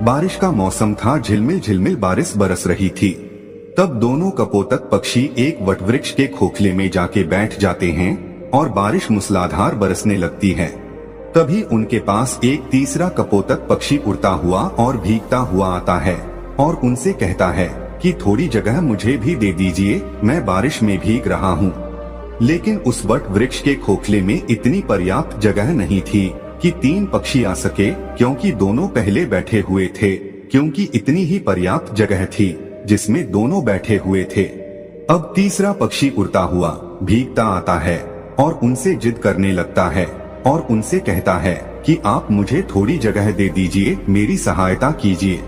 बारिश का मौसम था, झिलमिल झिलमिल बारिश बरस रही थी। तब दोनों कपोतक पक्षी एक वटवृक्ष के खोखले में जाके बैठ जाते हैं और बारिश मूसलाधार बरसने लगती है। तभी उनके पास एक तीसरा कपोतक पक्षी उड़ता हुआ और भीगता हुआ आता है और उनसे कहता है कि थोड़ी जगह मुझे भी दे दीजिए, मैं बारिश में भीग रहा हूँ। लेकिन उस वट वृक्ष के खोखले में इतनी पर्याप्त जगह नहीं थी कि 3 पक्षी आ सके, क्योंकि दोनों पहले बैठे हुए थे, क्योंकि इतनी ही पर्याप्त जगह थी जिसमें दोनों बैठे हुए थे। अब तीसरा पक्षी उड़ता हुआ भीगता आता है और उनसे जिद करने लगता है और उनसे कहता है कि आप मुझे थोड़ी जगह दे दीजिए, मेरी सहायता कीजिए।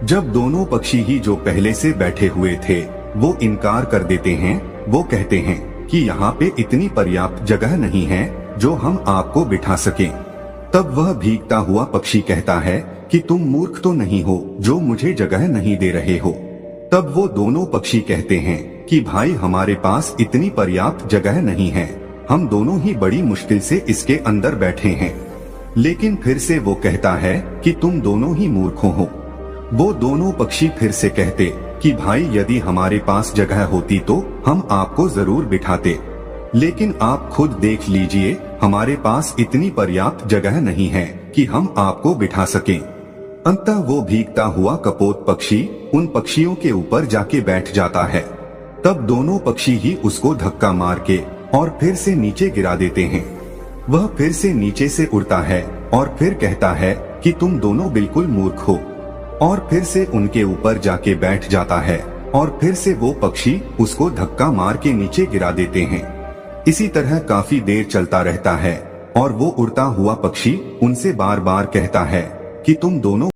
जब दोनों पक्षी ही जो पहले से बैठे हुए थे वो इनकार कर देते हैं, वो कहते हैं कि यहाँ पे इतनी पर्याप्त जगह नहीं है जो हम आपको बिठा सकें। तब वह भीगता हुआ पक्षी कहता है कि तुम मूर्ख तो नहीं हो जो मुझे जगह नहीं दे रहे हो। तब वो दोनों पक्षी कहते हैं कि भाई, हमारे पास इतनी पर्याप्त जगह नहीं है, हम दोनों ही बड़ी मुश्किल से इसके अंदर बैठे हैं। लेकिन फिर से वो कहता है कि तुम दोनों ही मूर्खों हो। वो दोनों पक्षी फिर से कहते कि भाई, यदि हमारे पास जगह होती तो हम आपको जरूर बिठाते, लेकिन आप खुद देख लीजिए, हमारे पास इतनी पर्याप्त जगह नहीं है कि हम आपको बिठा सकें। अंततः वो भीगता हुआ कपोत पक्षी उन पक्षियों के ऊपर जाके बैठ जाता है। तब दोनों पक्षी ही उसको धक्का मार के और फिर से नीचे गिरा देते हैं। वह फिर से नीचे से उड़ता है और फिर कहता है कि तुम दोनों बिल्कुल मूर्ख हो, और फिर से उनके ऊपर जाके बैठ जाता है और फिर से वो पक्षी उसको धक्का मार के नीचे गिरा देते हैं। इसी तरह काफी देर चलता रहता है और वो उड़ता हुआ पक्षी उनसे बार बार कहता है कि तुम दोनों